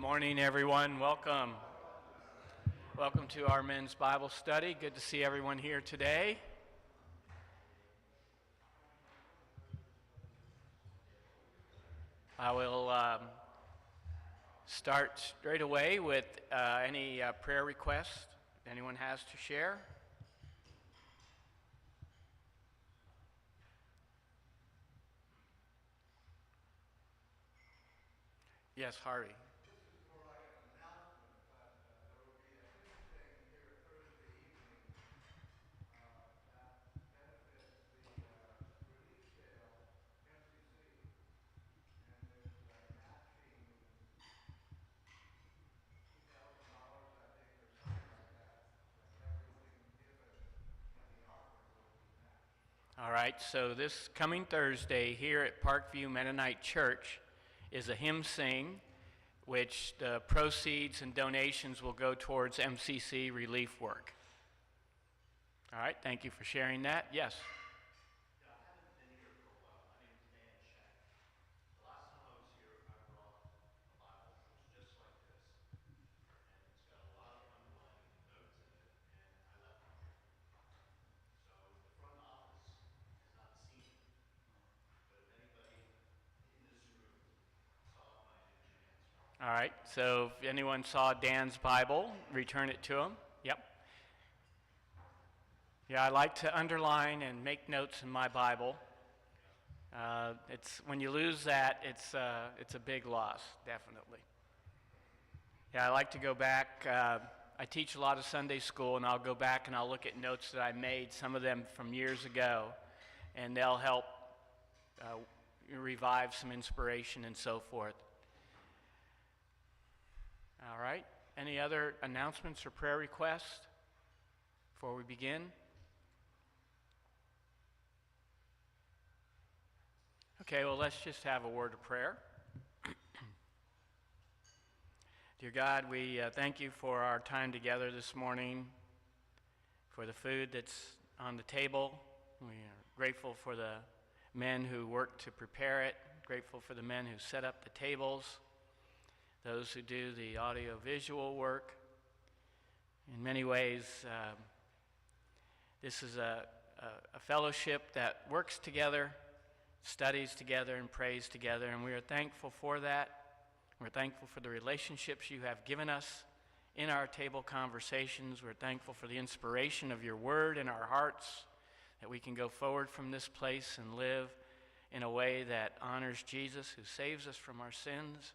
morning, everyone. Welcome. Welcome to our men's Bible study. Good to see everyone here today. I will start straight away with any prayer requests anyone has to share. Yes, Harvey. All right, so this coming Thursday here at Parkview Mennonite Church is a hymn sing, which the proceeds and donations will go towards MCC relief work. All right, thank you for sharing that. Yes? All right, so if anyone saw Dan's Bible, return it to him. Yep. Yeah, I like to underline and make notes in my Bible. It's when you lose that, it's a big loss, definitely. Yeah, I like to go back. I teach a lot of Sunday school, and I'll go back and I'll look at notes that I made, some of them from years ago, and they'll help revive some inspiration and so forth. All right. Any other announcements or prayer requests before we begin? Okay, well, let's just have a word of prayer. Dear God, we thank you for our time together this morning, for the food that's on the table. We are grateful for the men who worked to prepare it, grateful for the men who set up the tables, those who do the audio-visual work. In many ways, this is a fellowship that works together, studies together, and prays together, and we are thankful for that. We're thankful for the relationships you have given us in our table conversations. We're thankful for the inspiration of your word in our hearts, that we can go forward from this place and live in a way that honors Jesus, who saves us from our sins.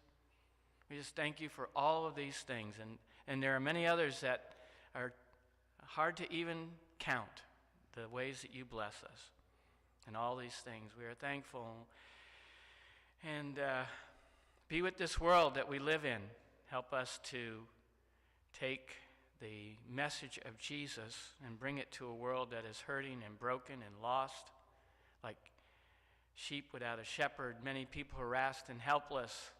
We just thank you for all of these things, and there are many others that are hard to even count, the ways that you bless us and all these things. We are thankful. And be with this world that we live in. Help us to take the message of Jesus and bring it to a world that is hurting and broken and lost, like sheep without a shepherd, many people harassed and helpless.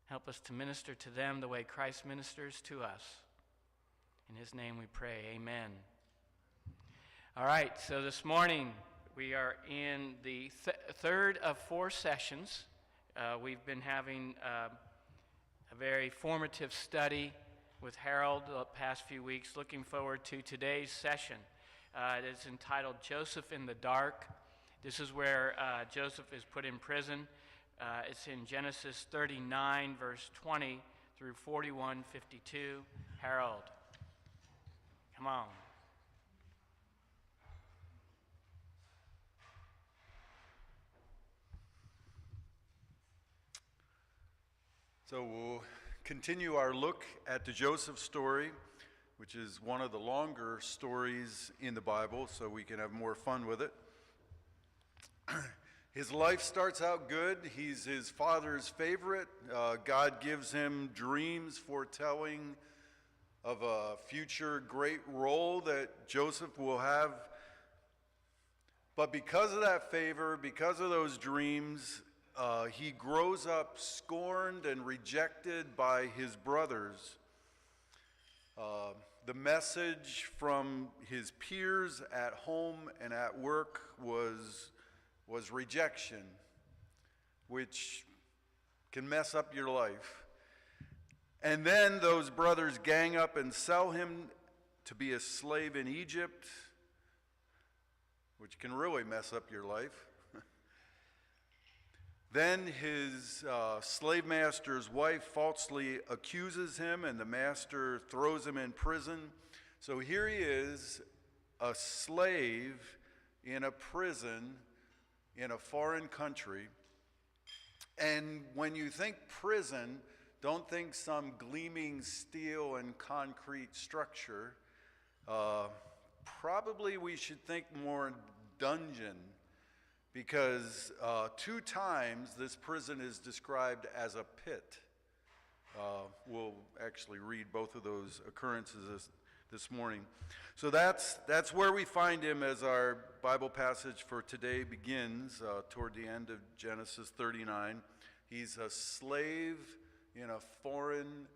Help us to minister to them the way Christ ministers to us. In his name we pray, amen. All right, so this morning we are in the third of 4 sessions. We've been having a very formative study with Harold the past few weeks. Looking forward to today's session. It is entitled Joseph in the Dark. This is where Joseph is put in prison. It's in Genesis 39, verse 20 through 41:52. Harold, come on. So we'll continue our look at the Joseph story, which is one of the longer stories in the Bible, so we can have more fun with it. His life starts out good. He's his father's favorite. God gives him dreams foretelling of a future great role that Joseph will have. But because of that favor, because of those dreams, he grows up scorned and rejected by his brothers. The message from his peers at home and at work was rejection, which can mess up your life. And then those brothers gang up and sell him to be a slave in Egypt, which can really mess up your life. Then his slave master's wife falsely accuses him, and the master throws him in prison. So here he is, a slave in a prison in a foreign country. And when you think prison, don't think some gleaming steel and concrete structure. Probably we should think more dungeon, because 2 times this prison is described as a pit. We'll actually read both of those occurrences this morning. So that's where we find him as our Bible passage for today begins, toward the end of Genesis 39. He's a slave in a foreign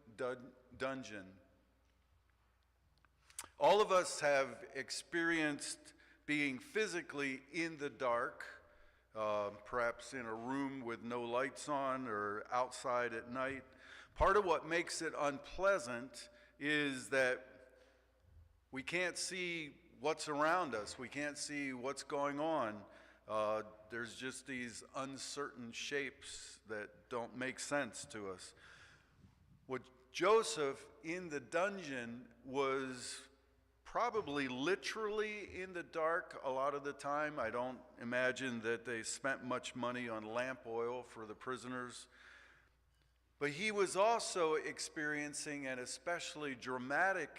dungeon. All of us have experienced being physically in the dark, perhaps in a room with no lights on or outside at night. Part of what makes it unpleasant is that we can't see what's around us. We can't see what's going on. There's just these uncertain shapes that don't make sense to us. What Joseph in the dungeon was probably literally in the dark a lot of the time. I don't imagine that they spent much money on lamp oil for the prisoners. But he was also experiencing an especially dramatic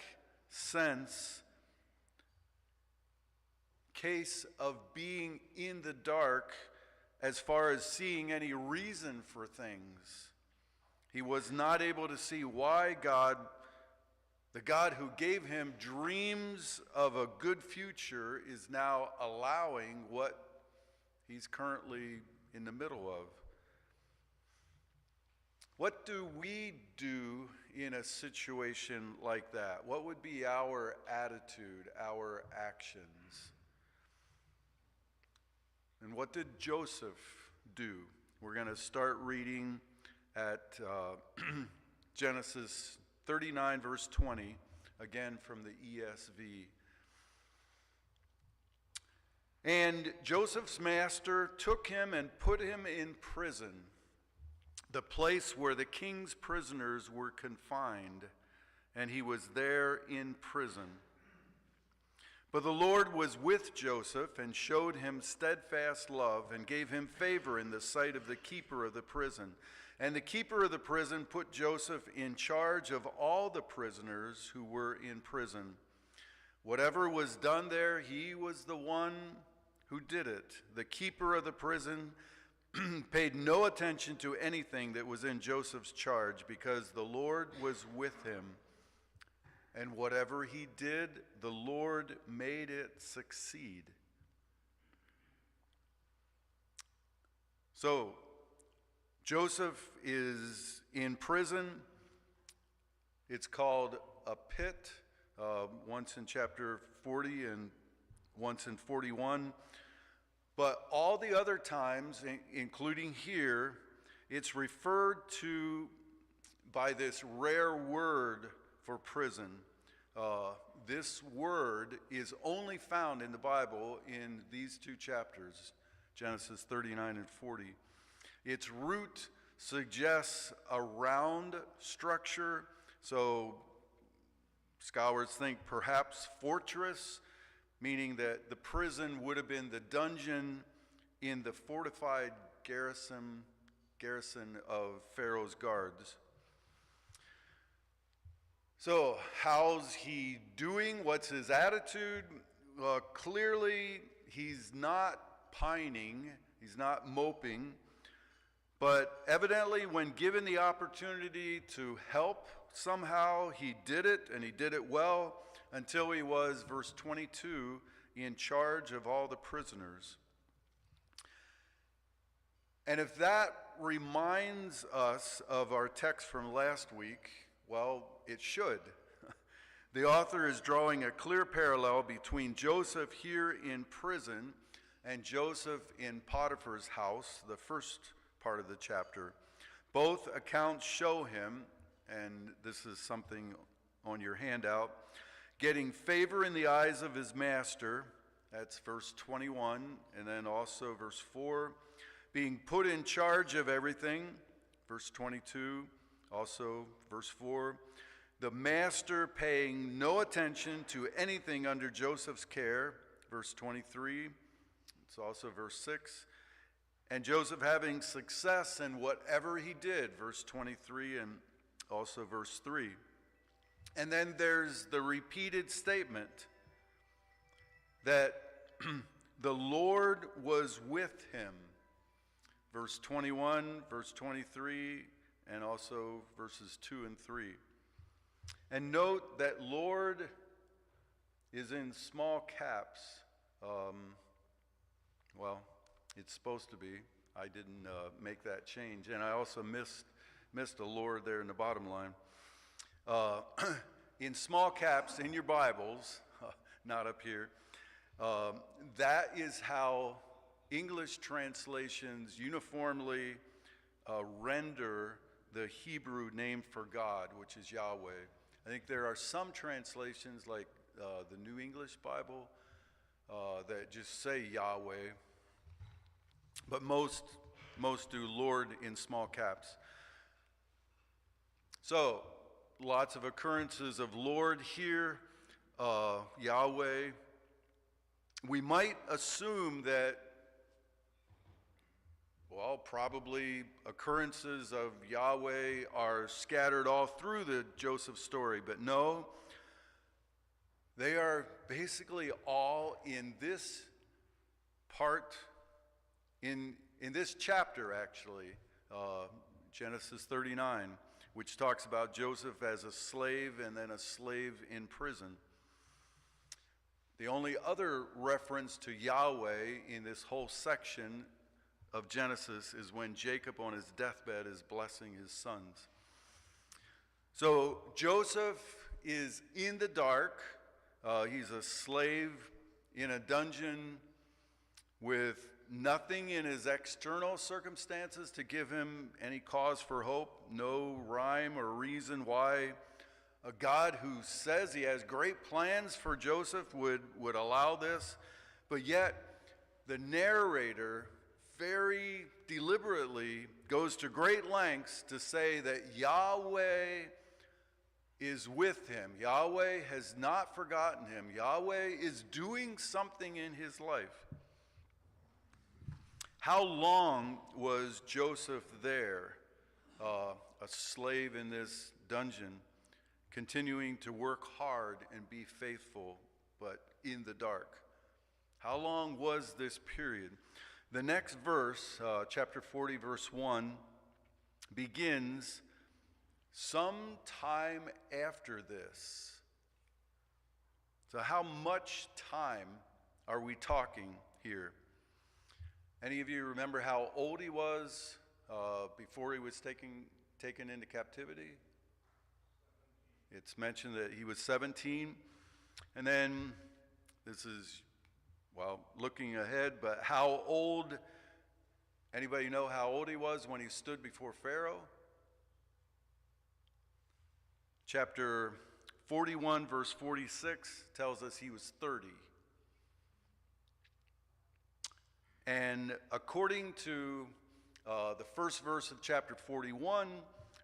case of being in the dark as far as seeing any reason for things. He was not able to see why God, the God who gave him dreams of a good future, is now allowing what he's currently in the middle of. What do we do in a situation like that? What would be our attitude, our actions? And what did Joseph do? We're going to start reading at Genesis 39, verse 20, again from the ESV. And Joseph's master took him and put him in prison, the place where the king's prisoners were confined, and he was there in prison. But the Lord was with Joseph and showed him steadfast love and gave him favor in the sight of the keeper of the prison. And the keeper of the prison put Joseph in charge of all the prisoners who were in prison. Whatever was done there, he was the one who did it. The keeper of the prison paid no attention to anything that was in Joseph's charge, because the Lord was with him. And whatever he did, the Lord made it succeed. So, Joseph is in prison. It's called a pit, once in chapter 40 and once in 41. But all the other times, including here, it's referred to by this rare word for prison. This word is only found in the Bible in these 2 chapters, Genesis 39 and 40. Its root suggests a round structure, so scholars think perhaps fortress, meaning that the prison would have been the dungeon in the fortified garrison of Pharaoh's guards. So, how's he doing? What's his attitude? Clearly, he's not pining, he's not moping, but evidently, when given the opportunity to help, somehow he did it, and he did it well, until he was, verse 22, in charge of all the prisoners. And if that reminds us of our text from last week, well, it should. The author is drawing a clear parallel between Joseph here in prison and Joseph in Potiphar's house, the first part of the chapter. Both accounts show him and this is something on your handout. Getting favor in the eyes of his master, that's verse 21, and then also verse 4. Being put in charge of everything, verse 22, also verse 4. The master paying no attention to anything under Joseph's care, verse 23. It's also verse 6. And Joseph having success in whatever he did, verse 23 and also verse 3. And then there's the repeated statement that the Lord was with him, verse 21, verse 23, and also verses 2 and 3. And note that Lord is in small caps. Well, it's supposed to be. I didn't make that change. And I also missed a Lord there in the bottom line. In small caps in your Bibles, not up here, that is how English translations uniformly render the Hebrew name for God, which is Yahweh. I think there are some translations, like the New English Bible, that just say Yahweh, but most do Lord in small caps. So, lots of occurrences of Lord here, Yahweh. We might assume that, well, probably occurrences of Yahweh are scattered all through the Joseph story, but no, they are basically all in this part, in this chapter actually, Genesis 39, which talks about Joseph as a slave and then a slave in prison. The only other reference to Yahweh in this whole section of Genesis is when Jacob on his deathbed is blessing his sons. So Joseph is in the dark. He's a slave in a dungeon with nothing in his external circumstances to give him any cause for hope, no rhyme or reason why a God who says he has great plans for Joseph would allow this. But yet the narrator very deliberately goes to great lengths to say that Yahweh is with him. Yahweh has not forgotten him. Yahweh is doing something in his life. How long was Joseph there, a slave in this dungeon, continuing to work hard and be faithful, but in the dark? How long was this period? The next verse, chapter 40, verse 1, begins some time after this. So how much time are we talking here? Any of you remember how old he was before he was taken into captivity? It's mentioned that he was 17. And then, this is, well, looking ahead, but how old, anybody know how old he was when he stood before Pharaoh? Chapter 41, verse 46 tells us he was 30. And according to the first verse of chapter 41,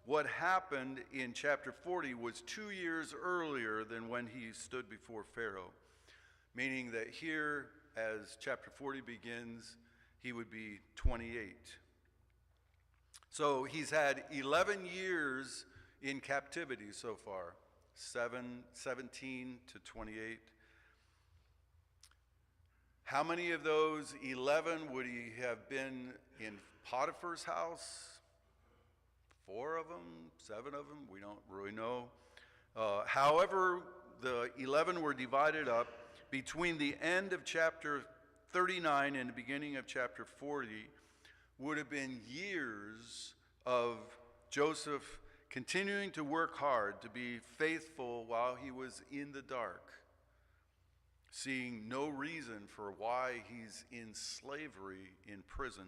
what happened in chapter 40 was 2 years earlier than when he stood before Pharaoh, meaning that here, as chapter 40 begins, he would be 28. So he's had 11 years in captivity so far, 17 to 28. How many of those 11 would he have been in Potiphar's house? 4 of them, 7 of them, we don't really know. However, the 11 were divided up between the end of chapter 39 and the beginning of chapter 40 would have been years of Joseph continuing to work hard to be faithful while he was in the dark, seeing no reason for why he's in slavery in prison.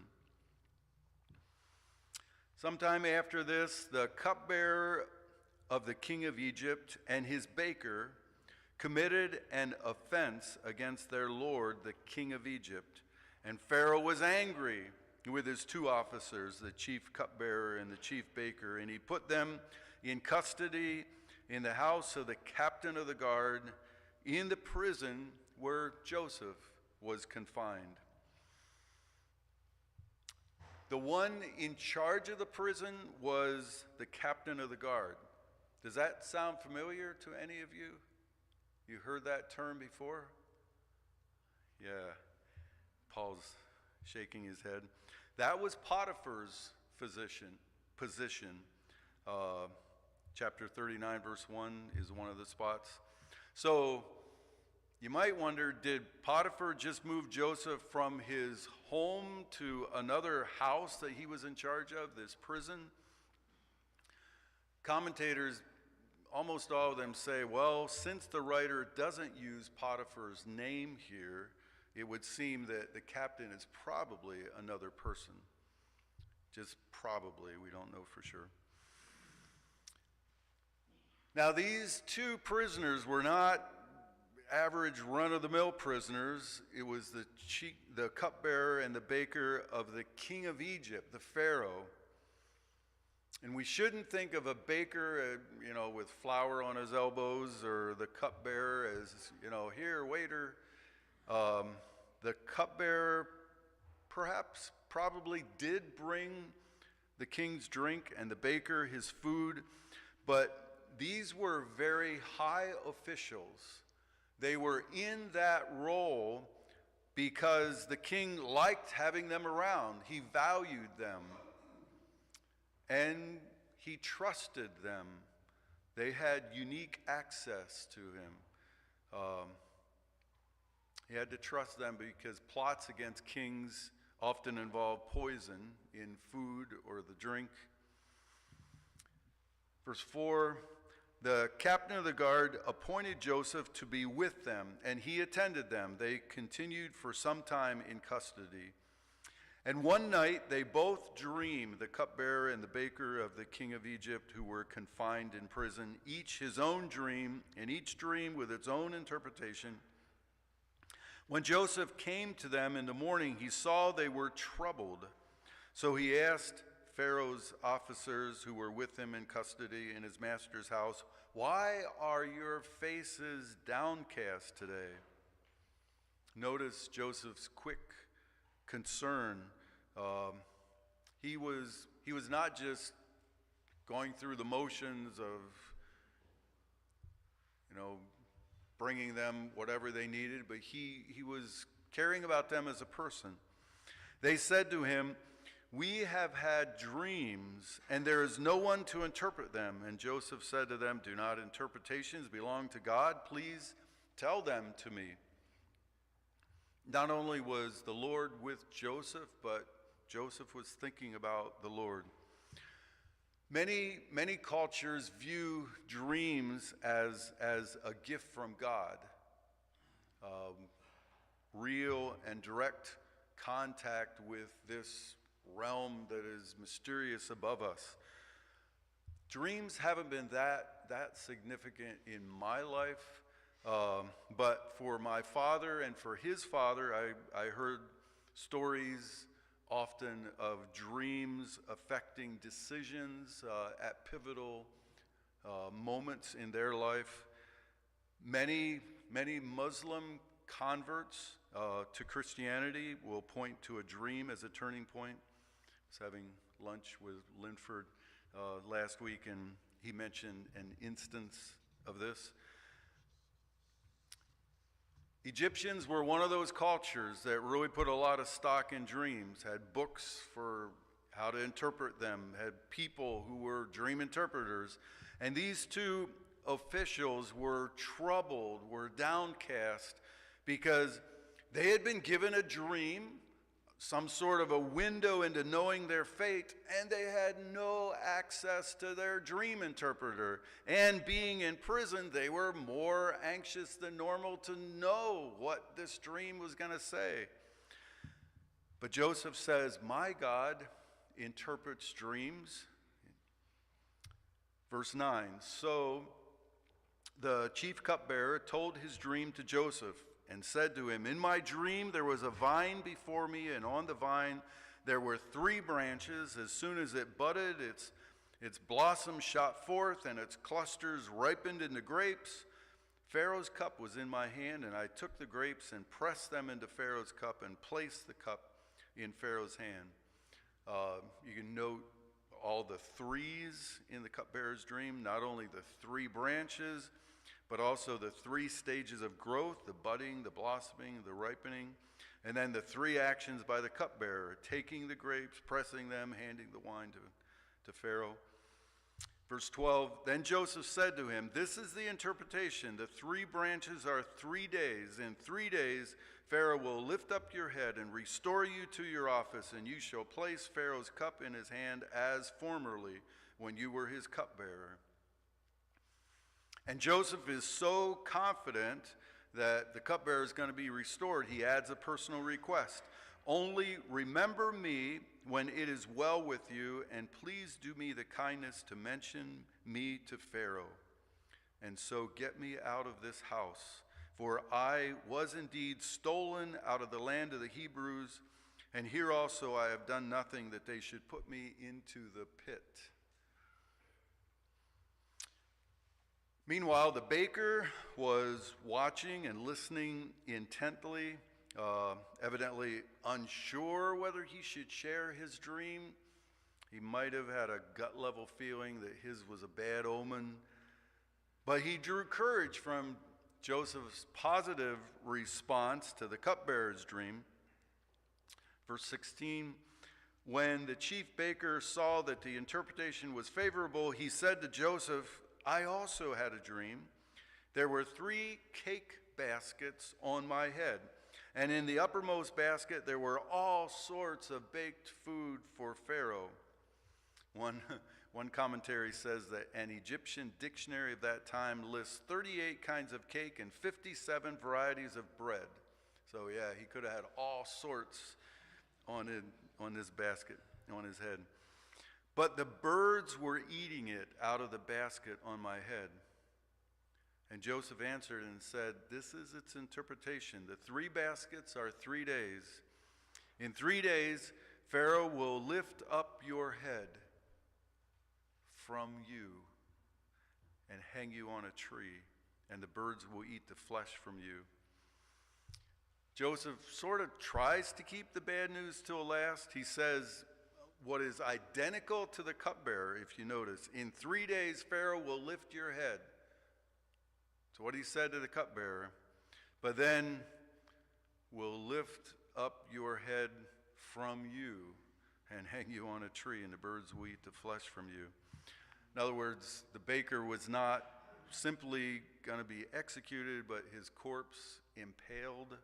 Sometime after this, the cupbearer of the king of Egypt and his baker committed an offense against their lord, the king of Egypt. And Pharaoh was angry with his two officers, the chief cupbearer and the chief baker, and he put them in custody in the house of the captain of the guard in the prison where Joseph was confined. The one in charge of the prison was the captain of the guard. Does that sound familiar to any of you? You heard that term before? Yeah. Paul's shaking his head. That was Potiphar's position. Chapter 39, verse 1 is one of the spots. So you might wonder, did Potiphar just move Joseph from his home to another house that he was in charge of, this prison? Commentators, almost all of them say, well, since the writer doesn't use Potiphar's name here, it would seem that the captain is probably another person. Just probably, we don't know for sure. Now, these two prisoners were not average run-of-the-mill prisoners. It was the cupbearer and the baker of the king of Egypt, the Pharaoh. And we shouldn't think of a baker, with flour on his elbows, or the cupbearer as, here, waiter. The cupbearer probably did bring the king's drink and the baker his food, but these were very high officials. They were in that role because the king liked having them around. He valued them, and he trusted them. They had unique access to him. He had to trust them because plots against kings often involve poison in food or the drink. Verse 4, the captain of the guard appointed Joseph to be with them, and he attended them. They continued for some time in custody. And one night they both dreamed, the cupbearer and the baker of the king of Egypt, who were confined in prison, each his own dream, and each dream with its own interpretation. When Joseph came to them in the morning, he saw they were troubled. So he asked Pharaoh's officers who were with him in custody in his master's house, "Why are your faces downcast today?" Notice Joseph's quick concern. He was not just going through the motions of, bringing them whatever they needed, but he was caring about them as a person. They said to him, "We have had dreams, and there is no one to interpret them." And Joseph said to them, "Do not interpretations belong to God? Please tell them to me." Not only was the Lord with Joseph, but Joseph was thinking about the Lord. Many cultures view dreams as a gift from God, real and direct contact with this realm that is mysterious above us. Dreams haven't been that significant in my life, but for my father and for his father, I heard stories often of dreams affecting decisions at pivotal moments in their life. Many Muslim converts to Christianity will point to a dream as a turning point. I was having lunch with Linford last week, and he mentioned an instance of this. Egyptians were one of those cultures that really put a lot of stock in dreams, had books for how to interpret them, had people who were dream interpreters. And these two officials were troubled, were downcast, because they had been given a dream, some sort of a window into knowing their fate, and they had no access to their dream interpreter. And being in prison, they were more anxious than normal to know what this dream was going to say. But Joseph says, "My God interprets dreams." Verse 9, so the chief cupbearer told his dream to Joseph and said to him, in my dream there was a vine before me, and on the vine there were 3 branches. As soon as it budded, its blossoms shot forth, and its clusters ripened into grapes. Pharaoh's cup was in my hand, and I took the grapes and pressed them into Pharaoh's cup and placed the cup in Pharaoh's hand. You can note all the 3s in the cupbearer's dream, not only the 3 branches, but also the 3 stages of growth, the budding, the blossoming, the ripening, and then the 3 actions by the cupbearer, taking the grapes, pressing them, handing the wine to Pharaoh. Verse 12, then Joseph said to him, this is the interpretation. The 3 branches are 3 days. In 3 days, Pharaoh will lift up your head and restore you to your office, and you shall place Pharaoh's cup in his hand as formerly when you were his cupbearer. And Joseph is so confident that the cupbearer is going to be restored, he adds a personal request. Only remember me when it is well with you, and please do me the kindness to mention me to Pharaoh. And so get me out of this house, for I was indeed stolen out of the land of the Hebrews, and here also I have done nothing that they should put me into the pit. Meanwhile, the baker was watching and listening intently, evidently unsure whether he should share his dream. He might have had a gut-level feeling that his was a bad omen, but he drew courage from Joseph's positive response to the cupbearer's dream. Verse 16, when the chief baker saw that the interpretation was favorable, he said to Joseph, I also had a dream. There were 3 cake baskets on my head, and in the uppermost basket there were all sorts of baked food for Pharaoh. One commentary says that an Egyptian dictionary of that time lists 38 kinds of cake and 57 varieties of bread. So yeah, he could have had all sorts on his basket, on his head. But the birds were eating it out of the basket on my head. And Joseph answered and said, this is its interpretation. The 3 baskets are 3 days. In 3 days, Pharaoh will lift up your head from you and hang you on a tree, and the birds will eat the flesh from you. Joseph sort of tries to keep the bad news till last. He says what is identical to the cupbearer, if you notice. In 3 days, Pharaoh will lift your head. That's what he said to the cupbearer. But then will lift up your head from you and hang you on a tree, and the birds will eat the flesh from you. In other words, the baker was not simply going to be executed, but his corpse impaled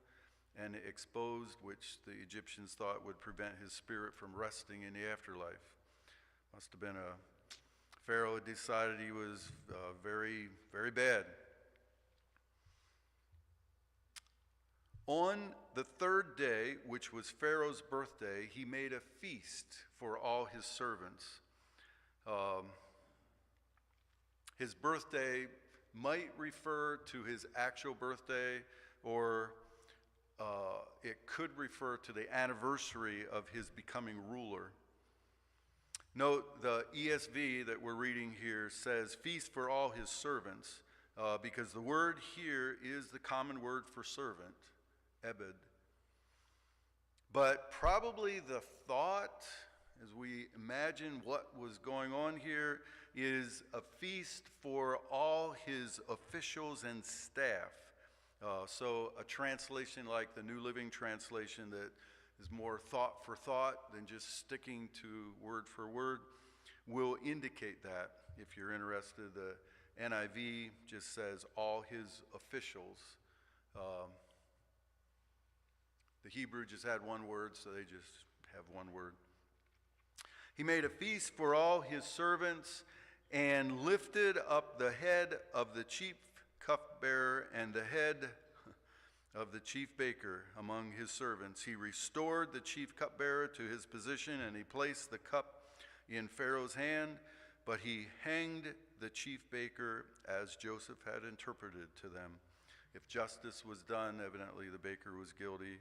and exposed, which the Egyptians thought would prevent his spirit from resting in the afterlife. Must have been Pharaoh had decided he was very, very bad. On the 3rd day, which was Pharaoh's birthday, he made a feast for all his servants. His birthday might refer to his actual birthday, or it could refer to the anniversary of his becoming ruler. Note the ESV that we're reading here says feast for all his servants, because the word here is the common word for servant, ebed. But probably the thought, as we imagine what was going on here, is a feast for all his officials and staff. So a translation like the New Living Translation that is more thought for thought than just sticking to word for word will indicate that. If you're interested, the NIV just says all his officials. The Hebrew just had one word, so they just have one word. He made a feast for all his servants and lifted up the head of the chief cupbearer and the head of the chief baker among his servants. He restored the chief cupbearer to his position, and he placed the cup in Pharaoh's hand. But he hanged the chief baker as Joseph had interpreted to them. If justice was done, evidently the baker was guilty,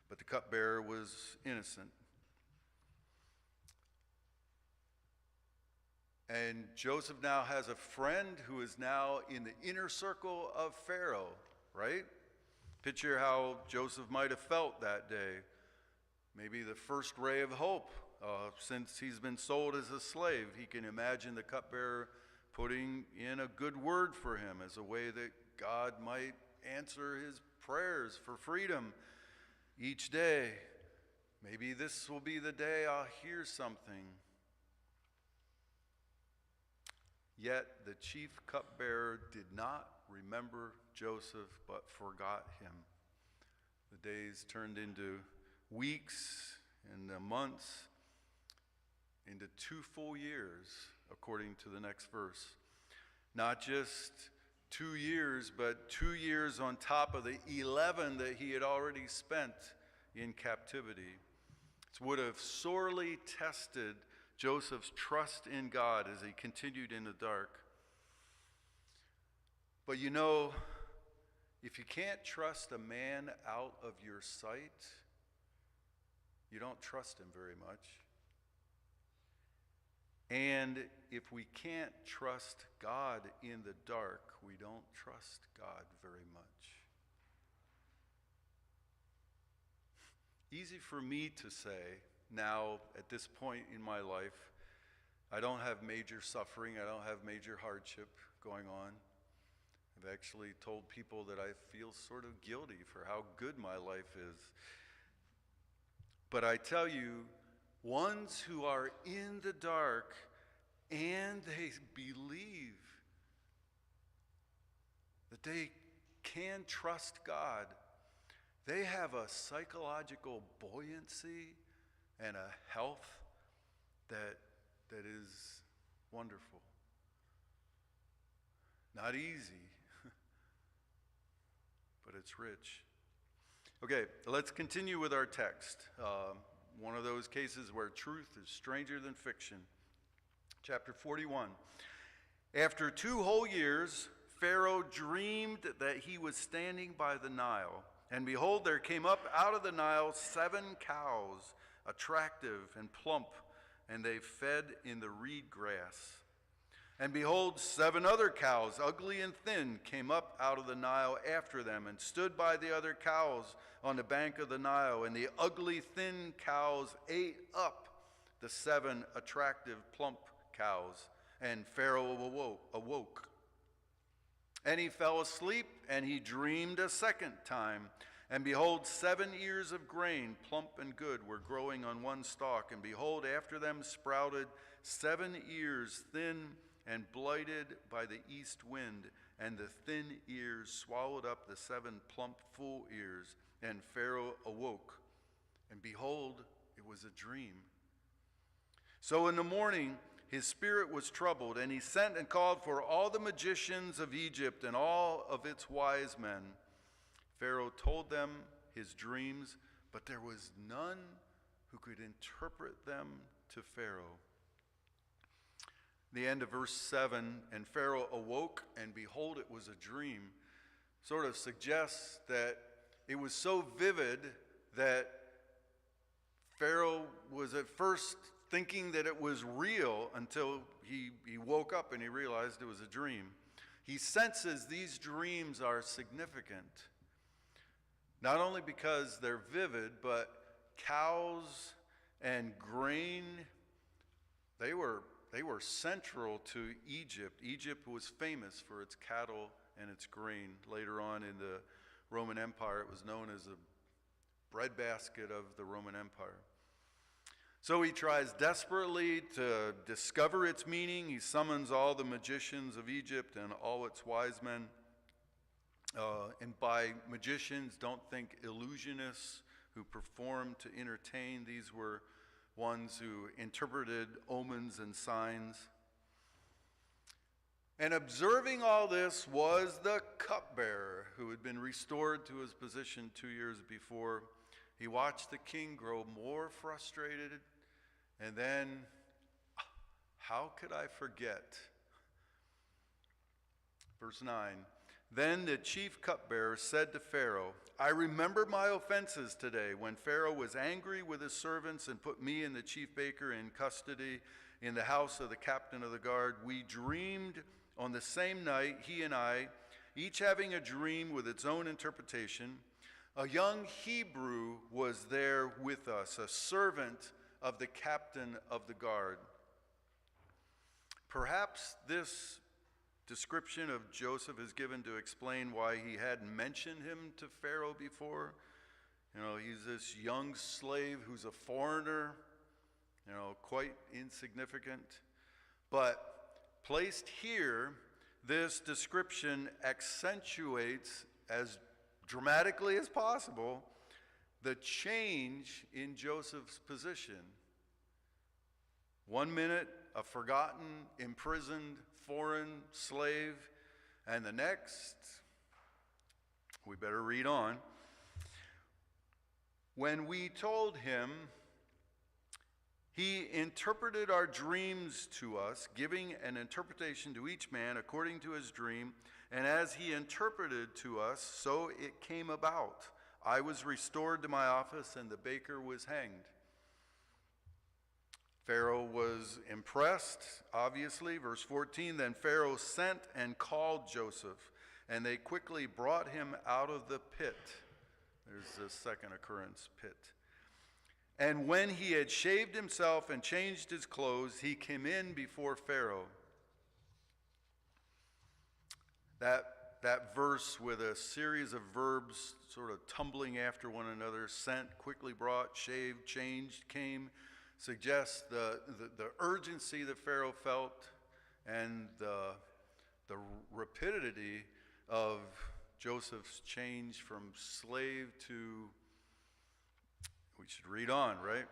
but the cupbearer was innocent. And Joseph now has a friend who is now in the inner circle of Pharaoh, right? Picture how Joseph might have felt that day. Maybe the first ray of hope, since he's been sold as a slave. He can imagine the cupbearer putting in a good word for him as a way that God might answer his prayers for freedom each day. Maybe this will be the day I'll hear something. Yet the chief cupbearer did not remember Joseph, but forgot him. The days turned into weeks and months, into 2 full years, according to the next verse. Not just 2 years, but 2 years on top of the 11 that he had already spent in captivity. It would have sorely tested Joseph's trust in God as he continued in the dark. But you know, if you can't trust a man out of your sight, you don't trust him very much. And if we can't trust God in the dark, we don't trust God very much. Easy for me to say now at this point in my life. I don't have major suffering. I don't have major hardship going on. I've actually told people that I feel sort of guilty for how good my life is. But I tell you, ones who are in the dark and they believe that they can trust God, they have a psychological buoyancy and a health that is wonderful. Not easy, but it's rich. Okay, let's continue with our text. One of those cases where truth is stranger than fiction. Chapter 41. After 2 whole years, Pharaoh dreamed that he was standing by the Nile. And behold, there came up out of the Nile 7 cows, attractive and plump, and they fed in the reed grass. And behold, 7 other cows, ugly and thin, came up out of the Nile after them, and stood by the other cows on the bank of the Nile. And the ugly, thin cows ate up the 7 attractive, plump cows. And Pharaoh awoke. And he fell asleep, and he dreamed a second time. And behold, 7 ears of grain, plump and good, were growing on one stalk. And behold, after them sprouted 7 ears, thin and blighted by the east wind. And the thin ears swallowed up the 7 plump, full ears. And Pharaoh awoke, and behold, it was a dream. So in the morning, his spirit was troubled, and he sent and called for all the magicians of Egypt and all of its wise men. Pharaoh told them his dreams, but there was none who could interpret them to Pharaoh. The end of verse 7, and Pharaoh awoke, and behold, it was a dream, sort of suggests that it was so vivid that Pharaoh was at first thinking that it was real until he woke up and he realized it was a dream. He senses these dreams are significant, not only because they're vivid, but cows and grain, they were central to Egypt. Egypt was famous for its cattle and its grain. Later on in the Roman Empire, it was known as the breadbasket of the Roman Empire. So he tries desperately to discover its meaning. He summons all the magicians of Egypt and all its wise men. And by magicians, don't think illusionists who performed to entertain. These were ones who interpreted omens and signs. And observing all this was the cupbearer, who had been restored to his position 2 years before. He watched the king grow more frustrated, and then, How could I forget? Verse 9. Then the chief cupbearer said to Pharaoh, I remember my offenses today when Pharaoh was angry with his servants and put me and the chief baker in custody in the house of the captain of the guard. We dreamed on the same night, he and I, each having a dream with its own interpretation. A young Hebrew was there with us, a servant of the captain of the guard. Perhaps this description of Joseph is given to explain why he hadn't mentioned him to Pharaoh before. You know, he's this young slave who's a foreigner, you know, quite insignificant. But placed here, this description accentuates as dramatically as possible the change in Joseph's position. 1 minute, a forgotten, imprisoned, foreign slave, and the next, we better read on. When we told him, he interpreted our dreams to us, giving an interpretation to each man according to his dream, and as he interpreted to us, so it came about. I was restored to my office, and the baker was hanged. Pharaoh was impressed, obviously. Verse 14, then Pharaoh sent and called Joseph, and they quickly brought him out of the pit. There's the second occurrence, pit. And when he had shaved himself and changed his clothes, he came in before Pharaoh. That verse with a series of verbs sort of tumbling after one another, sent, quickly brought, shaved, changed, came, suggests the urgency that Pharaoh felt and the rapidity of Joseph's change from slave to, we should read on, right?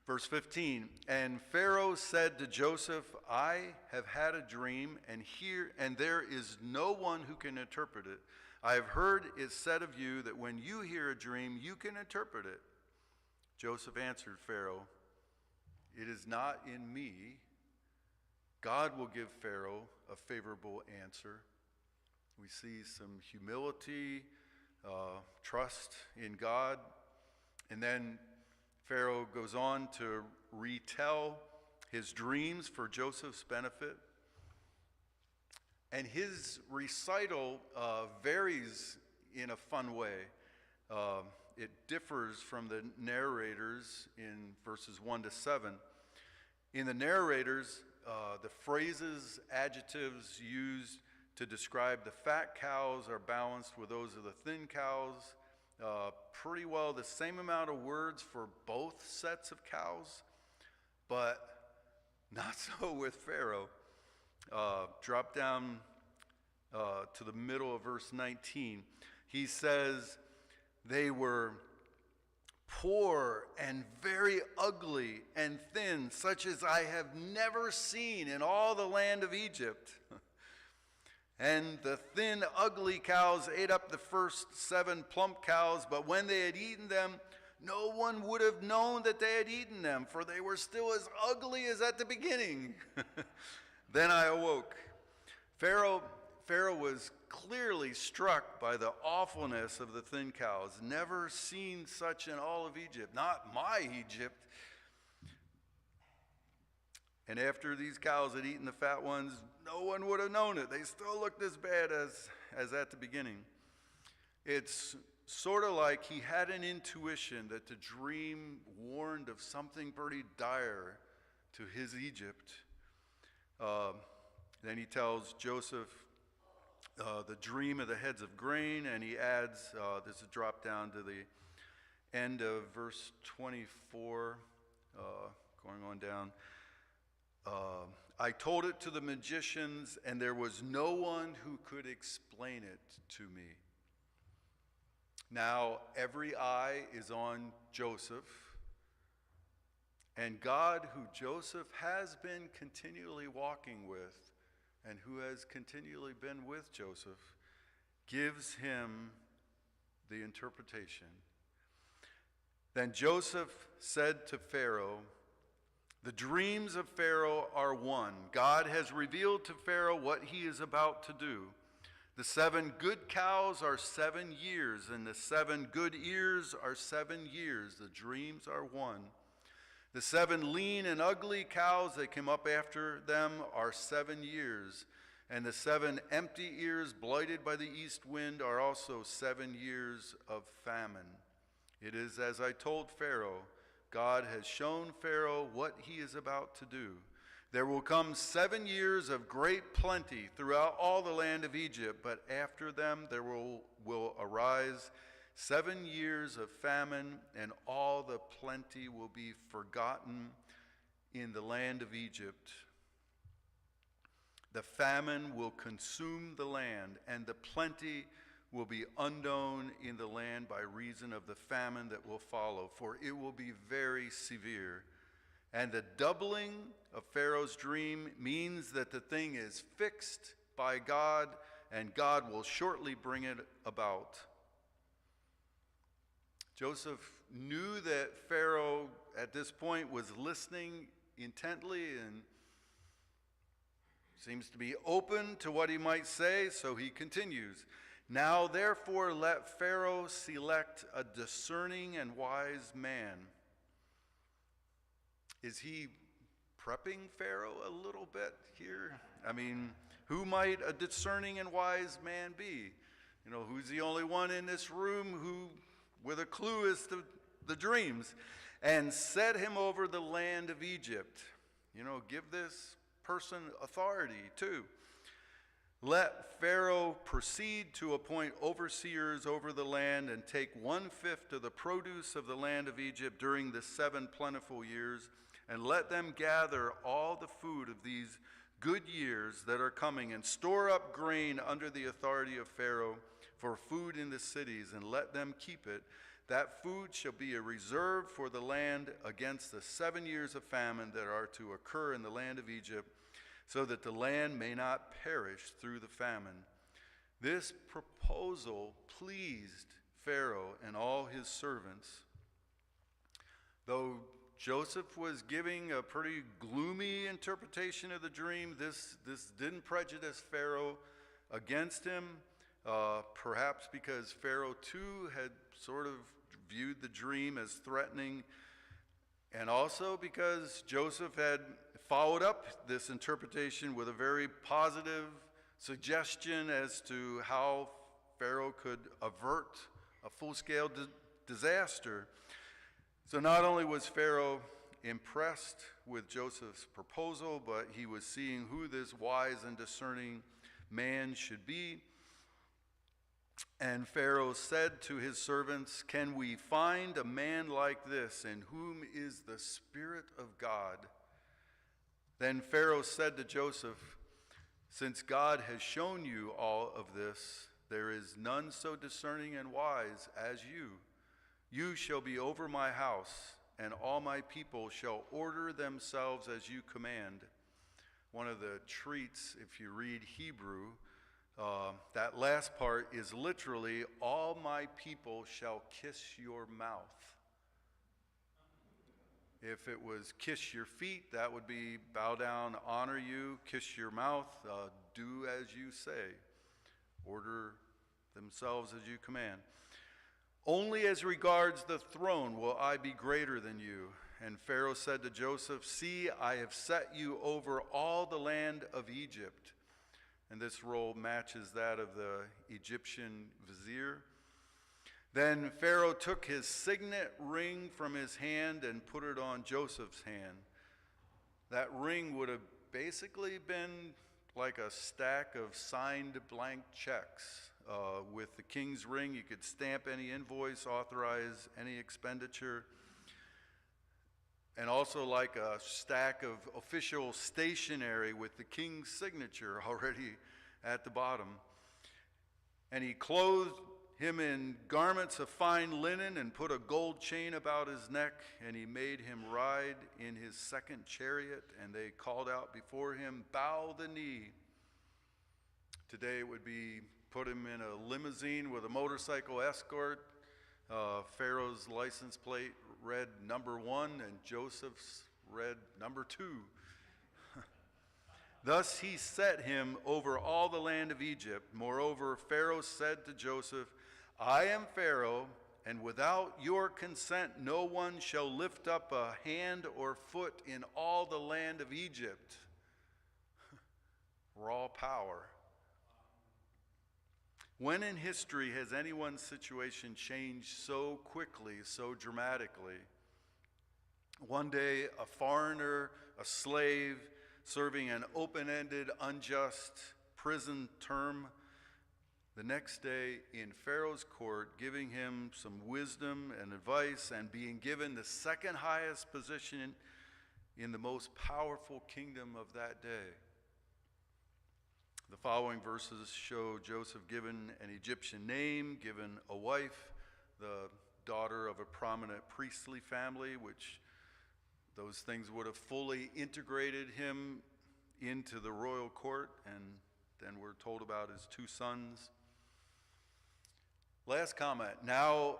Verse 15, and Pharaoh said to Joseph, I have had a dream, and there is no one who can interpret it. I have heard it said of you that when you hear a dream, you can interpret it. Joseph answered Pharaoh, it is not in me. God will give Pharaoh a favorable answer. We see some humility, trust in God, and then Pharaoh goes on to retell his dreams for Joseph's benefit. And his recital varies in a fun way. It differs from the narrators in verses 1 to 7. In the narrators, the phrases, adjectives used to describe the fat cows are balanced with those of the thin cows. Pretty well the same amount of words for both sets of cows, but not so with Pharaoh. Drop down to the middle of verse 19. He says, they were poor and very ugly and thin, such as I have never seen in all the land of Egypt. And the thin, ugly cows ate up the first 7 plump cows, but when they had eaten them, no one would have known that they had eaten them, for they were still as ugly as at the beginning. Then I awoke. Pharaoh was clearly struck by the awfulness of the thin cows. Never seen such in all of Egypt, not my Egypt. And after these cows had eaten the fat ones, no one would have known it. They still looked as bad as at the beginning. It's sort of like he had an intuition that the dream warned of something pretty dire to his Egypt. Then he tells Joseph the dream of the heads of grain, and he adds, this is drop down to the end of verse 24, going on down. I told it to the magicians, and there was no one who could explain it to me. Now every eye is on Joseph, and God, who Joseph has been continually walking with, and who has continually been with Joseph, gives him the interpretation. Then Joseph said to Pharaoh, The dreams of Pharaoh are one. God has revealed to Pharaoh what he is about to do. The 7 good cows are 7 years, and the 7 good ears are 7 years. The dreams are one. The 7 lean and ugly cows that came up after them are 7 years, and the 7 empty ears blighted by the east wind are also 7 years of famine. It is as I told Pharaoh. God has shown Pharaoh what he is about to do. There will come 7 years of great plenty throughout all the land of Egypt, but after them there will arise 7 years of famine, and all the plenty will be forgotten in the land of Egypt. The famine will consume the land, and the plenty will be unknown in the land by reason of the famine that will follow, for it will be very severe. And the doubling of Pharaoh's dream means that the thing is fixed by God, and God will shortly bring it about. Joseph knew that Pharaoh at this point was listening intently and seems to be open to what he might say, so he continues. Now therefore let Pharaoh select a discerning and wise man. Is he prepping Pharaoh a little bit here? I mean, who might a discerning and wise man be? You know, who's the only one in this room who, with a clue as to the dreams? And set him over the land of Egypt. You know, give this person authority too. Let Pharaoh proceed to appoint overseers over the land and take 1/5 of the produce of the land of Egypt during the 7 plentiful years, and let them gather all the food of these good years that are coming, and store up grain under the authority of Pharaoh for food in the cities, and let them keep it. That food shall be a reserve for the land against the 7 years of famine that are to occur in the land of Egypt, so that the land may not perish through the famine. This proposal pleased Pharaoh and all his servants. Though Joseph was giving a pretty gloomy interpretation of the dream, this didn't prejudice Pharaoh against him, perhaps because Pharaoh too had sort of viewed the dream as threatening, and also because Joseph had followed up this interpretation with a very positive suggestion as to how Pharaoh could avert a full-scale disaster. So not only was Pharaoh impressed with Joseph's proposal, but he was seeing who this wise and discerning man should be. And Pharaoh said to his servants, "Can we find a man like this in whom is the Spirit of God?" Then Pharaoh said to Joseph, "Since God has shown you all of this, there is none so discerning and wise as you. You shall be over my house, and all my people shall order themselves as you command." One of the treats, if you read Hebrew, that last part is literally, "All my people shall kiss your mouth." If it was kiss your feet, that would be bow down, honor you. Kiss your mouth, do as you say. Order themselves as you command. "Only as regards the throne will I be greater than you." And Pharaoh said to Joseph, "See, I have set you over all the land of Egypt." And this role matches that of the Egyptian vizier. Then Pharaoh took his signet ring from his hand and put it on Joseph's hand. That ring would have basically been like a stack of signed blank checks. With the king's ring, you could stamp any invoice, authorize any expenditure, and also like a stack of official stationery with the king's signature already at the bottom. And he clothed him in garments of fine linen and put a gold chain about his neck, and he made him ride in his second chariot, and they called out before him, "Bow the knee." Today it would be put him in a limousine with a motorcycle escort. Pharaoh's license plate read number 1, and Joseph's read number 2. Thus he set him over all the land of Egypt. Moreover, Pharaoh said to Joseph, I am Pharaoh, and without your consent no one shall lift up a hand or foot in all the land of Egypt. Raw power. When in history has anyone's situation changed so quickly, so dramatically? One day, a foreigner, a slave, serving an open-ended, unjust prison term. The next day, in Pharaoh's court, giving him some wisdom and advice and being given the second highest position in the most powerful kingdom of that day. The following verses show Joseph given an Egyptian name, given a wife, the daughter of a prominent priestly family, which those things would have fully integrated him into the royal court, and then we're told about his 2 sons. Last comment. Now,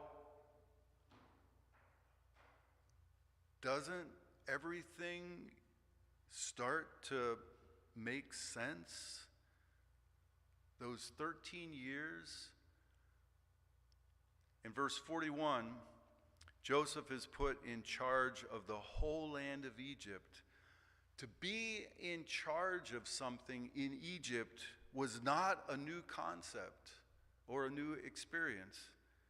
doesn't everything start to make sense? Those 13 years. In verse 41, Joseph is put in charge of the whole land of Egypt. To be in charge of something in Egypt was not a new concept or a new experience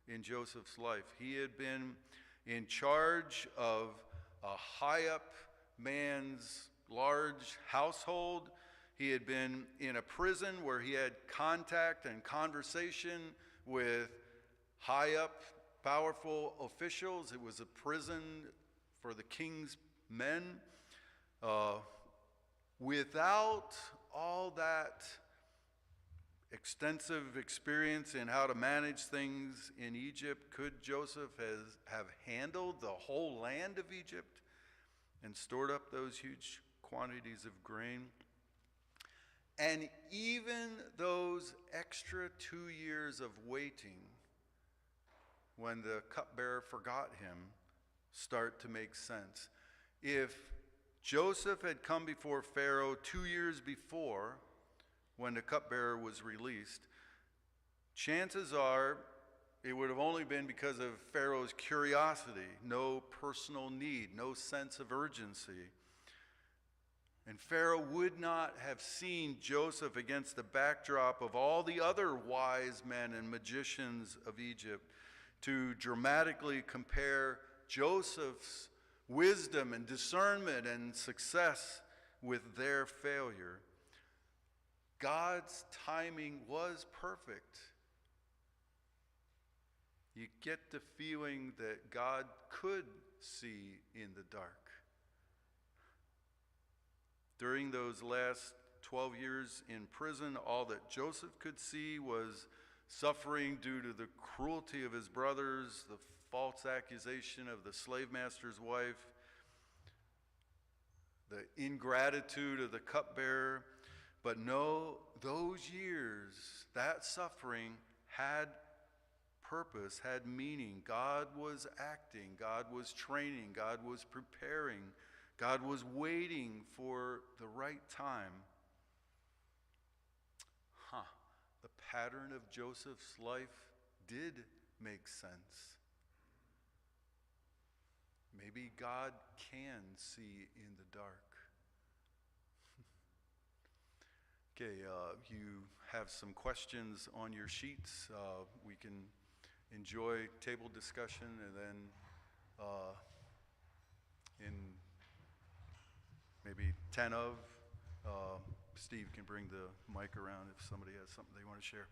in Joseph's life. He had been in charge of a high-up man's large household. He had been in a prison where he had contact and conversation with high-up, powerful officials. It was a prison for the king's men. Without all that extensive experience in how to manage things in Egypt, could Joseph have handled the whole land of Egypt and stored up those huge quantities of grain? And even those extra 2 years of waiting, when the cupbearer forgot him, start to make sense. If Joseph had come before Pharaoh 2 years before, when the cupbearer was released, chances are it would have only been because of Pharaoh's curiosity, no personal need, no sense of urgency. And Pharaoh would not have seen Joseph against the backdrop of all the other wise men and magicians of Egypt to dramatically compare Joseph's wisdom and discernment and success with their failure. God's timing was perfect. You get the feeling that God could see in the dark. During those last 12 years in prison, all that Joseph could see was suffering due to the cruelty of his brothers, the false accusation of the slave master's wife, the ingratitude of the cupbearer. But no, those years, that suffering had purpose, had meaning. God was acting, God was training, God was preparing, God was waiting for the right time. The pattern of Joseph's life did make sense. Maybe God can see in the dark. Okay, you have some questions on your sheets. We can enjoy table discussion, and then in maybe 10 of, Steve can bring the mic around if somebody has something they want to share.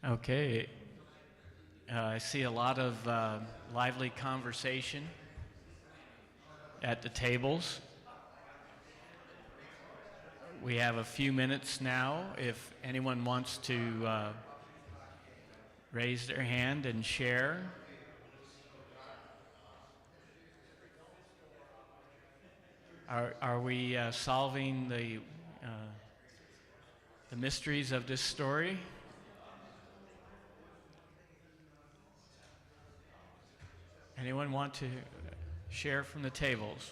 Okay. I see a lot of lively conversation at the tables. We have a few minutes now if anyone wants to raise their hand and share. Are we solving the mysteries of this story? Anyone want to share from the tables?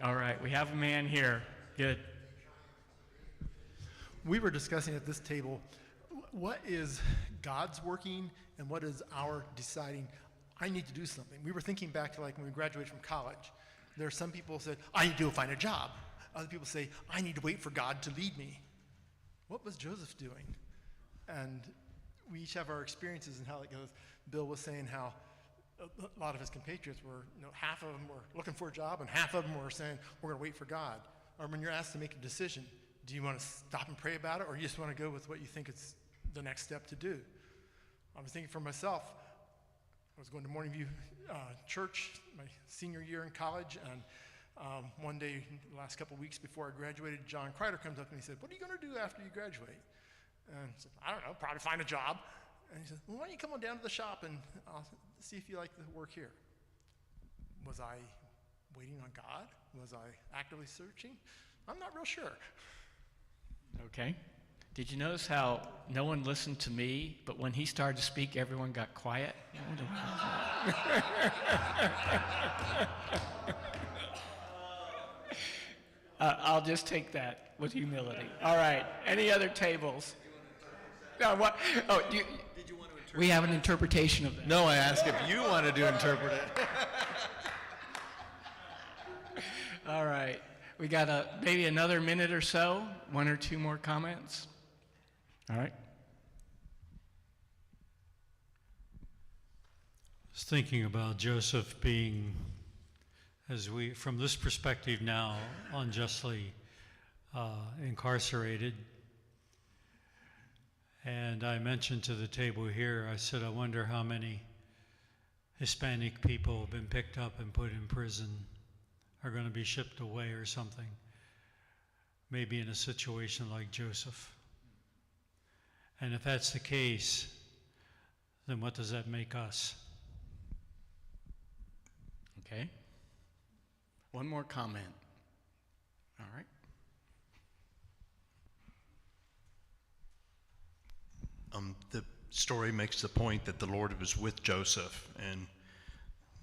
All right, we have a man here. Good. We were discussing at this table what is God's working and what is our deciding, I need to do something. We were thinking back to like when we graduated from college. There are some people who said, I need to go find a job. Other people say, I need to wait for God to lead me. What was Joseph doing? And we each have our experiences and how it goes. Bill was saying how a lot of his compatriots were, half of them were looking for a job and half of them were saying, we're going to wait for God. Or when you're asked to make a decision, do you want to stop and pray about it, or you just want to go with what you think is the next step to do? I was thinking for myself, I was going to Morning View Church my senior year in college, and one day, the last couple weeks before I graduated, John Kreider comes up and he said, what are you going to do after you graduate? And I said, I don't know, probably find a job. And he said, well, why don't you come on down to the shop and I'll see if you like the work here. Was I waiting on God? Was I actively searching? I'm not real sure. Okay. Did you notice how no one listened to me, but when he started to speak, everyone got quiet? I'll just take that with humility. All right. Any other tables? No, what? Oh, did you want to interpret? We have an interpretation of that. No, I asked if you wanted to interpret it. All right. We got maybe another minute or so, one or two more comments. All right. I was thinking about Joseph being, from this perspective now, unjustly incarcerated. And I mentioned to the table here, I said, I wonder how many Hispanic people have been picked up and put in prison, are going to be shipped away or something, maybe in a situation like Joseph. And if that's the case, then what does that make us? Okay. One more comment. All right. The story makes the point that the Lord was with Joseph, and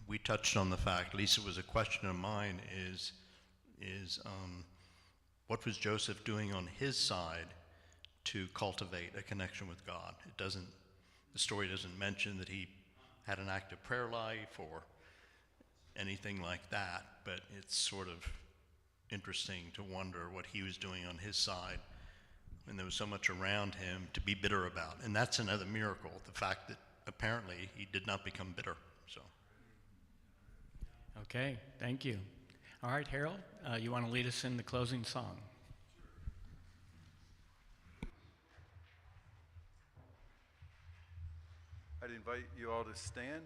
we touched on the fact, at least it was a question of mine, is what was Joseph doing on his side to cultivate a connection with God? The story doesn't mention that he had an active prayer life or anything like that, but it's sort of interesting to wonder what he was doing on his side when there was so much around him to be bitter about. And that's another miracle, the fact that apparently he did not become bitter. So. Okay, thank you. All right, Harold, you want to lead us in the closing song? I'd invite you all to stand.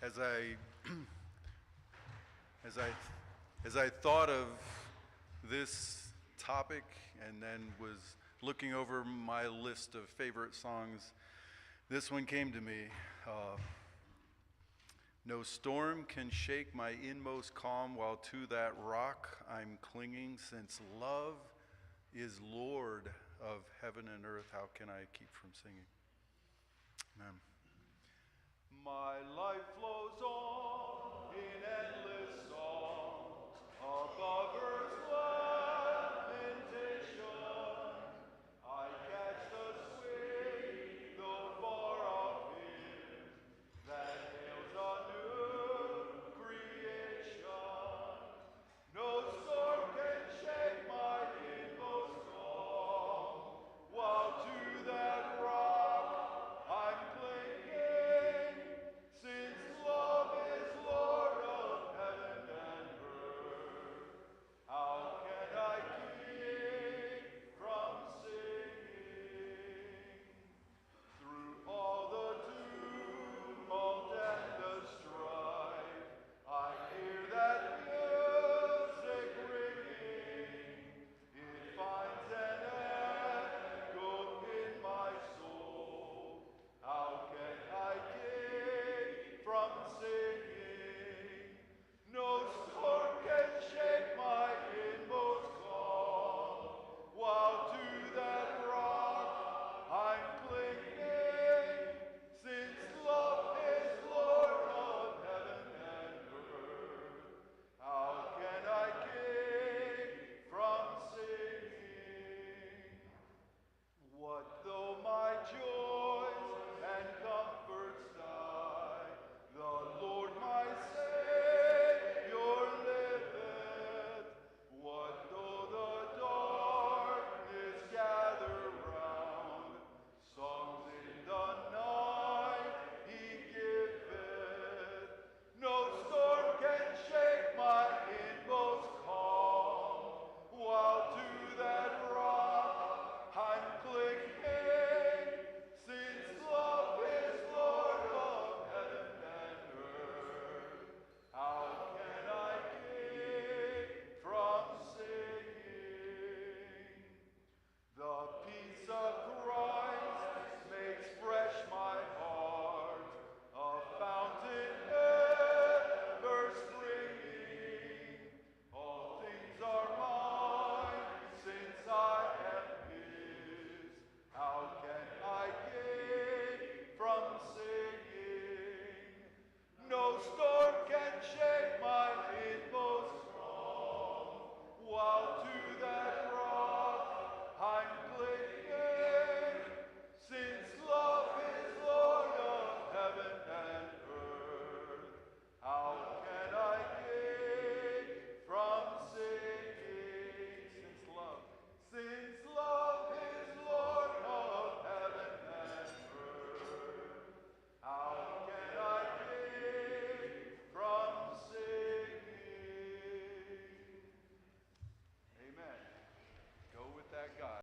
As I thought of this topic and then was looking over my list of favorite songs, this one came to me. No storm can shake my inmost calm, while to that rock I'm clinging, since love is Lord of heaven and earth. How can I keep from singing? Amen. My life flows on in endless song above earth's life.